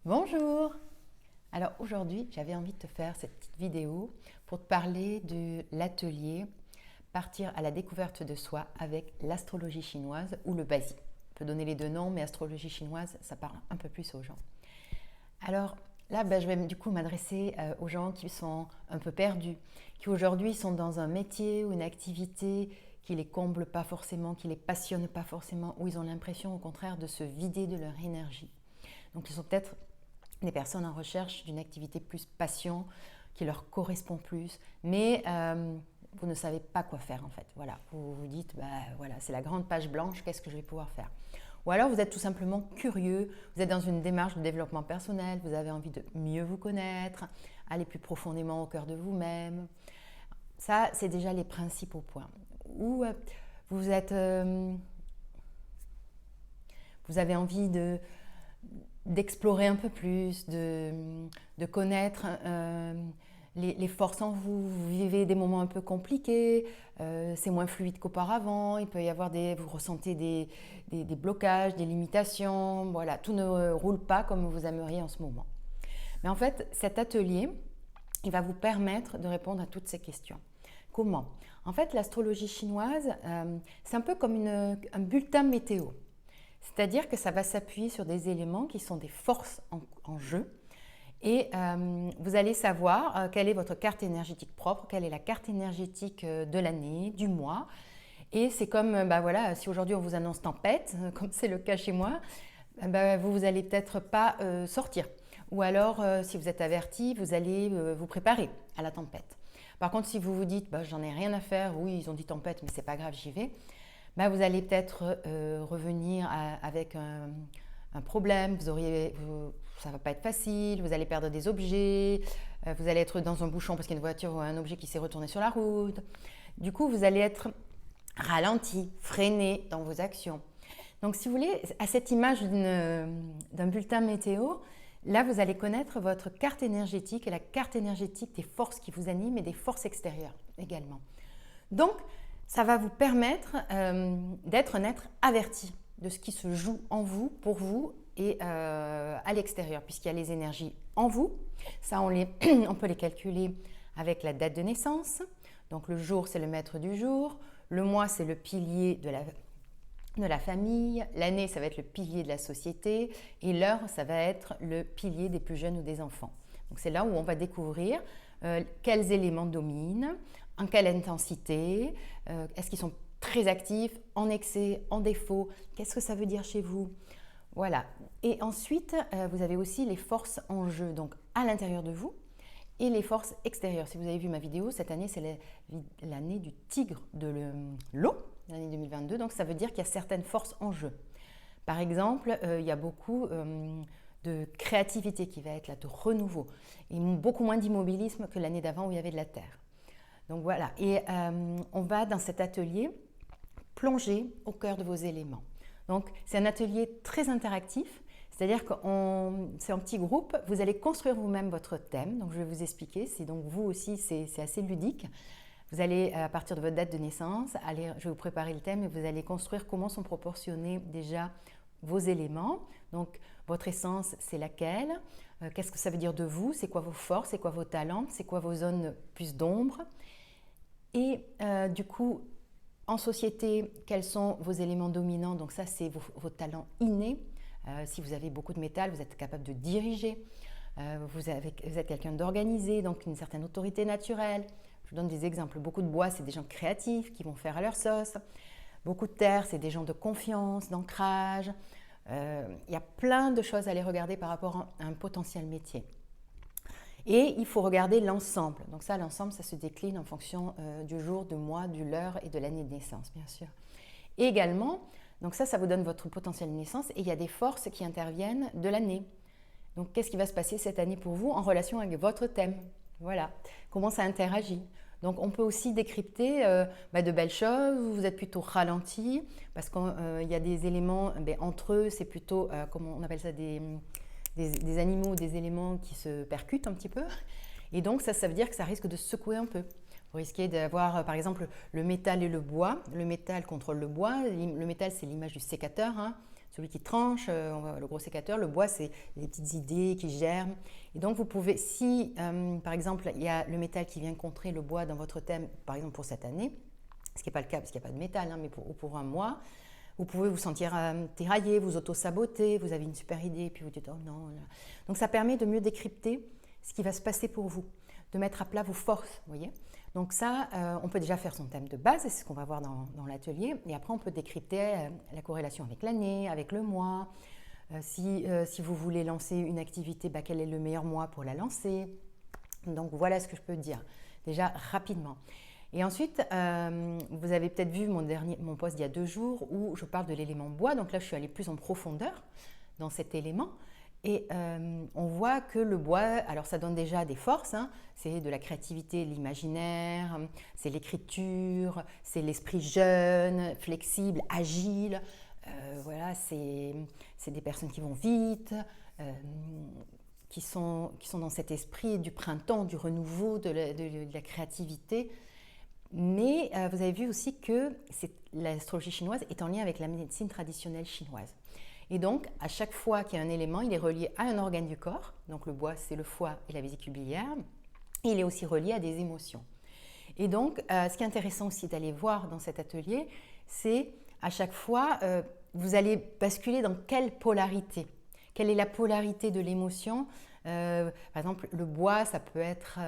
Bonjour! Alors aujourd'hui, j'avais envie de te faire cette petite vidéo pour te parler de l'atelier Partir à la découverte de soi avec l'astrologie chinoise ou le Bazi. On peut donner les deux noms, mais astrologie chinoise, ça parle un peu plus aux gens. Alors là, je vais du coup m'adresser aux gens qui sont un peu perdus, qui aujourd'hui sont dans un métier ou une activité qui les comble pas forcément, qui les passionne pas forcément, où ils ont l'impression au contraire de se vider de leur énergie. Donc ils sont peut-être des personnes en recherche d'une activité plus passion, qui leur correspond plus, mais vous ne savez pas quoi faire en fait. Voilà, vous vous dites, voilà, c'est la grande page blanche, qu'est-ce que je vais pouvoir faire? Ou alors vous êtes tout simplement curieux, vous êtes dans une démarche de développement personnel, vous avez envie de mieux vous connaître, aller plus profondément au cœur de vous-même. Ça, c'est déjà les principaux points. Ou vous êtes, vous avez envie d'explorer un peu plus, de connaître les forces en vous. Vous vivez des moments un peu compliqués, c'est moins fluide qu'auparavant, il peut y avoir vous ressentez des blocages, des limitations, voilà, tout ne roule pas comme vous aimeriez en ce moment. Mais en fait, cet atelier, il va vous permettre de répondre à toutes ces questions. Comment? En fait, l'astrologie chinoise, c'est un peu comme un bulletin météo. C'est-à-dire que ça va s'appuyer sur des éléments qui sont des forces en jeu. Et vous allez savoir quelle est votre carte énergétique propre, quelle est la carte énergétique de l'année, du mois. Et c'est comme, voilà, si aujourd'hui on vous annonce tempête, comme c'est le cas chez moi, vous allez peut-être pas sortir. Ou alors, si vous êtes averti, vous allez vous préparer à la tempête. Par contre, si vous vous dites, j'en ai rien à faire, oui, ils ont dit tempête, mais c'est pas grave, j'y vais. Vous allez peut-être revenir avec un problème, ça ne va pas être facile, vous allez perdre des objets, vous allez être dans un bouchon parce qu'il y a une voiture ou un objet qui s'est retourné sur la route. Du coup, vous allez être ralenti, freiné dans vos actions. Donc, si vous voulez, à cette image d'un bulletin météo, là, vous allez connaître votre carte énergétique et la carte énergétique des forces qui vous animent et des forces extérieures également. Donc, ça va vous permettre d'être un être averti de ce qui se joue en vous, pour vous et à l'extérieur, puisqu'il y a les énergies en vous. Ça, on peut les calculer avec la date de naissance. Donc le jour, c'est le maître du jour. Le mois, c'est le pilier de la famille. L'année, ça va être le pilier de la société. Et l'heure, ça va être le pilier des plus jeunes ou des enfants. Donc c'est là où on va découvrir quels éléments dominent, en quelle intensité, est-ce qu'ils sont très actifs, en excès, en défaut, qu'est-ce que ça veut dire chez vous? Voilà. Et ensuite, vous avez aussi les forces en jeu, donc à l'intérieur de vous, et les forces extérieures. Si vous avez vu ma vidéo, cette année, c'est l'année du tigre de l'eau, l'année 2022, donc ça veut dire qu'il y a certaines forces en jeu. Par exemple, il y a beaucoup de créativité qui va être là, de renouveau, et beaucoup moins d'immobilisme que l'année d'avant où il y avait de la terre. Donc voilà, et on va dans cet atelier plonger au cœur de vos éléments. Donc c'est un atelier très interactif, c'est-à-dire que c'est en petit groupe, vous allez construire vous-même votre thème, donc je vais vous expliquer, donc vous aussi c'est assez ludique. Vous allez, à partir de votre date de naissance, je vais vous préparer le thème et vous allez construire comment sont proportionnés déjà vos éléments. Donc votre essence, c'est laquelle? Qu'est-ce que ça veut dire de vous? C'est quoi vos forces? C'est quoi vos talents? C'est quoi vos zones plus d'ombre? Et du coup, en société, quels sont vos éléments dominants? Donc ça, c'est vos talents innés. Si vous avez beaucoup de métal, vous êtes capable de diriger. Vous êtes quelqu'un d'organisé, donc une certaine autorité naturelle. Je vous donne des exemples. Beaucoup de bois, c'est des gens créatifs qui vont faire à leur sauce. Beaucoup de terre, c'est des gens de confiance, d'ancrage. Il y a plein de choses à aller regarder par rapport à un potentiel métier. Et il faut regarder l'ensemble. Donc ça, l'ensemble, ça se décline en fonction du jour, du mois, de l'heure et de l'année de naissance, bien sûr. Et également, donc ça vous donne votre potentiel de naissance et il y a des forces qui interviennent de l'année. Donc qu'est-ce qui va se passer cette année pour vous en relation avec votre thème? Voilà, comment ça interagit. Donc on peut aussi décrypter de belles choses, vous êtes plutôt ralenti, parce qu'il y a des éléments, entre eux, c'est plutôt, comment on appelle ça, des animaux, des éléments qui se percutent un petit peu. Et donc ça veut dire que ça risque de secouer un peu. Vous risquez d'avoir par exemple le métal et le bois. Le métal contrôle le bois. Le métal, c'est l'image du sécateur. celui qui tranche, le gros sécateur. Le bois, c'est les petites idées qui germent. Et donc, vous pouvez, si par exemple, il y a le métal qui vient contrer le bois dans votre thème, par exemple pour cette année, ce qui n'est pas le cas parce qu'il n'y a pas de métal, mais pour un mois, vous pouvez vous sentir tiraillé, vous auto-saboter, vous avez une super idée, et puis vous dites « oh non ». Donc, ça permet de mieux décrypter ce qui va se passer pour vous, de mettre à plat vos forces, vous voyez. Donc ça, on peut déjà faire son thème de base, c'est ce qu'on va voir dans l'atelier. Et après, on peut décrypter la corrélation avec l'année, avec le mois. Si vous voulez lancer une activité, quel est le meilleur mois pour la lancer. Donc voilà ce que je peux dire, déjà rapidement. Et ensuite, vous avez peut-être vu mon post il y a 2 jours où je parle de l'élément bois. Donc là, je suis allée plus en profondeur dans cet élément. Et on voit que le bois, alors ça donne déjà des forces, c'est de la créativité, l'imaginaire, c'est l'écriture, c'est l'esprit jeune, flexible, agile. Voilà, c'est des personnes qui vont vite, qui sont dans cet esprit du printemps, du renouveau, de la créativité. Mais vous avez vu aussi que l'astrologie chinoise est en lien avec la médecine traditionnelle chinoise. Et donc, à chaque fois qu'il y a un élément, il est relié à un organe du corps. Donc, le bois, c'est le foie et la vésicule biliaire. Et il est aussi relié à des émotions. Et donc, ce qui est intéressant aussi d'aller voir dans cet atelier, c'est à chaque fois, vous allez basculer dans quelle polarité. Quelle est la polarité de l'émotion ? Par exemple, le bois, ça peut être,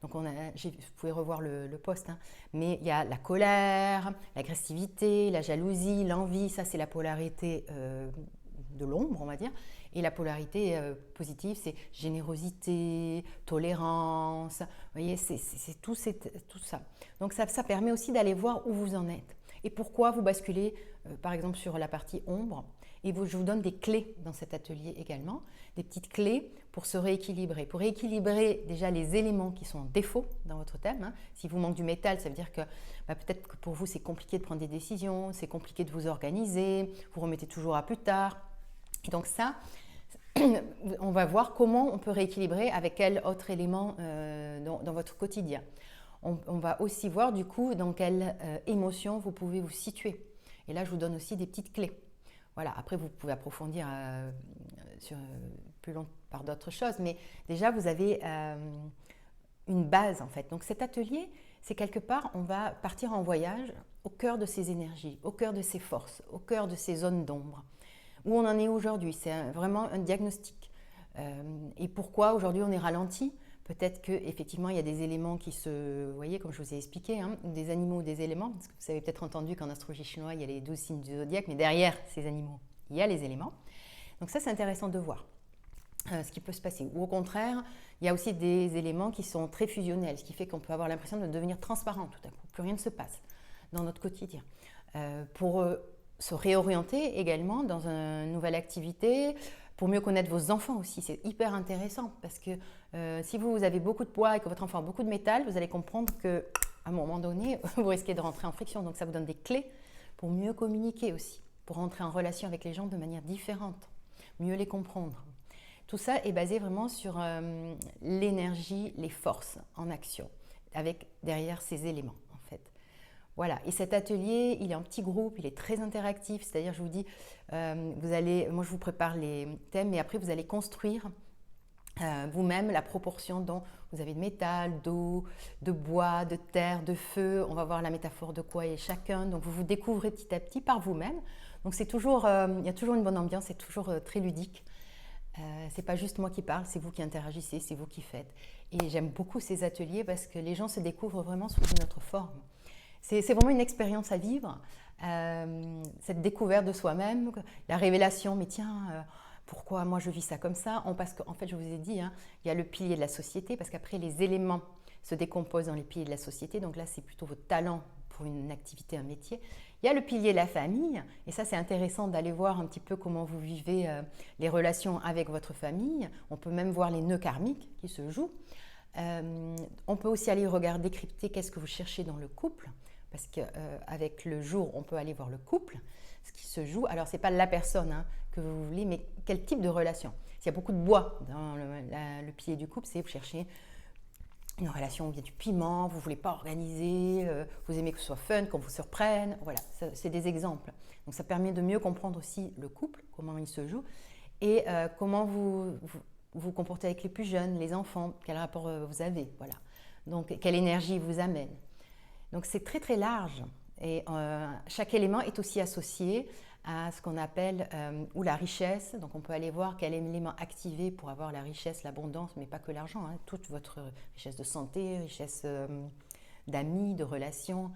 donc vous pouvez revoir le post, mais il y a la colère, l'agressivité, la jalousie, l'envie, ça c'est la polarité de l'ombre, on va dire. Et la polarité positive, c'est générosité, tolérance, vous voyez, c'est tout ça. Donc ça permet aussi d'aller voir où vous en êtes. Et pourquoi vous basculez, par exemple, sur la partie ombre. Et je vous donne des clés dans cet atelier également, des petites clés pour se rééquilibrer. Pour rééquilibrer déjà les éléments qui sont en défaut dans votre thème. Si vous manque du métal, ça veut dire que peut-être que pour vous c'est compliqué de prendre des décisions, c'est compliqué de vous organiser, vous remettez toujours à plus tard. Et donc ça, on va voir comment on peut rééquilibrer avec quel autre élément dans votre quotidien. On va aussi voir du coup dans quelle émotion vous pouvez vous situer. Et là, je vous donne aussi des petites clés. Voilà, après, vous pouvez approfondir plus long par d'autres choses, mais déjà, vous avez une base en fait. Donc cet atelier, c'est quelque part, on va partir en voyage au cœur de ces énergies, au cœur de ces forces, au cœur de ces zones d'ombre. Où on en est aujourd'hui, c'est vraiment un diagnostic. Et pourquoi aujourd'hui on est ralenti ? Peut-être qu'effectivement, il y a des éléments qui vous voyez, comme je vous ai expliqué, des animaux, des éléments, parce que vous avez peut-être entendu qu'en astrologie chinoise, il y a les 12 signes du zodiaque, mais derrière ces animaux, il y a les éléments. Donc ça, c'est intéressant de voir ce qui peut se passer. Ou au contraire, il y a aussi des éléments qui sont très fusionnels, ce qui fait qu'on peut avoir l'impression de devenir transparent tout à coup. Plus rien ne se passe dans notre quotidien. Pour se réorienter également dans une nouvelle activité, pour mieux connaître vos enfants aussi, c'est hyper intéressant parce que si vous avez beaucoup de poids et que votre enfant a beaucoup de métal, vous allez comprendre qu'à un moment donné, vous risquez de rentrer en friction. Donc ça vous donne des clés pour mieux communiquer aussi, pour rentrer en relation avec les gens de manière différente, mieux les comprendre. Tout ça est basé vraiment sur l'énergie, les forces en action, avec derrière ces éléments en fait. Voilà, et cet atelier, il est en petit groupe, il est très interactif, c'est-à-dire je vous dis, moi je vous prépare les thèmes, mais après vous allez construire vous-même la proportion dont vous avez de métal, d'eau, de bois, de terre, de feu. On va voir la métaphore de quoi est chacun, donc vous vous découvrez petit à petit par vous-même. Donc c'est toujours, il y a toujours une bonne ambiance, c'est toujours très ludique. C'est pas juste moi qui parle, c'est vous qui interagissez, c'est vous qui faites. Et j'aime beaucoup ces ateliers parce que les gens se découvrent vraiment sous une autre forme. C'est vraiment une expérience à vivre, cette découverte de soi-même, la révélation, mais tiens, pourquoi moi je vis ça comme ça ? Parce qu'en fait, je vous ai dit, il y a le pilier de la société, parce qu'après, les éléments se décomposent dans les piliers de la société, donc là, c'est plutôt votre talent pour une activité, un métier. Il y a le pilier de la famille, et ça, c'est intéressant d'aller voir un petit peu comment vous vivez les relations avec votre famille. On peut même voir les nœuds karmiques qui se jouent. On peut aussi aller regarder, décrypter qu'est-ce que vous cherchez dans le couple, parce qu'avec le jour, on peut aller voir le couple, ce qui se joue. Alors, ce n'est pas la personne que vous voulez, mais quel type de relation. S'il y a beaucoup de bois dans le pilier du couple, c'est vous cherchez une relation où il y a du piment, vous ne voulez pas organiser, vous aimez que ce soit fun, qu'on vous surprenne. Voilà, c'est des exemples. Donc ça permet de mieux comprendre aussi le couple, comment il se joue, et comment vous comportez avec les plus jeunes, les enfants, quel rapport vous avez. Voilà. Donc quelle énergie vous amène. Donc c'est très très large. Et chaque élément est aussi associé à ce qu'on appelle ou la richesse. Donc on peut aller voir quel élément activer pour avoir la richesse, l'abondance, mais pas que l'argent, hein, toute votre richesse de santé, richesse d'amis, de relations.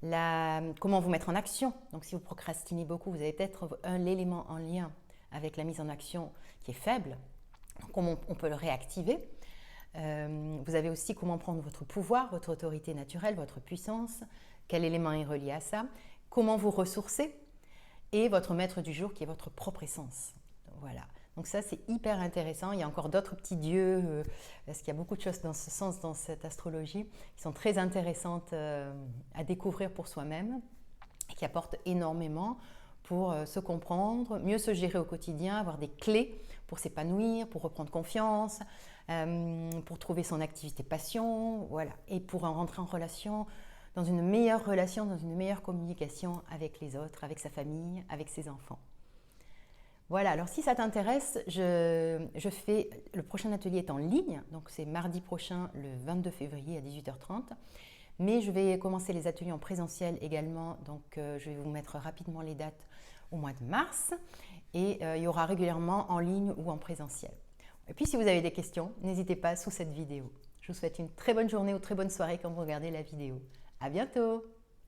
Comment vous mettre en action. Donc si vous procrastinez beaucoup, vous avez peut-être l'élément en lien avec la mise en action qui est faible. Donc comment on peut le réactiver. Vous avez aussi comment prendre votre pouvoir, votre autorité naturelle, votre puissance, quel élément est relié à ça, comment vous ressourcer, et votre maître du jour qui est votre propre essence. Voilà. Donc ça, c'est hyper intéressant. Il y a encore d'autres petits dieux, parce qu'il y a beaucoup de choses dans ce sens dans cette astrologie qui sont très intéressantes à découvrir pour soi-même et qui apportent énormément pour se comprendre, mieux se gérer au quotidien, avoir des clés pour s'épanouir, pour reprendre confiance, pour trouver son activité passion, voilà, et pour en rentrer en relation, dans une meilleure relation, dans une meilleure communication avec les autres, avec sa famille, avec ses enfants. Voilà, alors si ça t'intéresse, le prochain atelier est en ligne, donc c'est mardi prochain, le 22 février à 18h30. Mais je vais commencer les ateliers en présentiel également, donc je vais vous mettre rapidement les dates au mois de mars. Et il y aura régulièrement en ligne ou en présentiel. Et puis si vous avez des questions, n'hésitez pas sous cette vidéo. Je vous souhaite une très bonne journée ou très bonne soirée quand vous regardez la vidéo. À bientôt!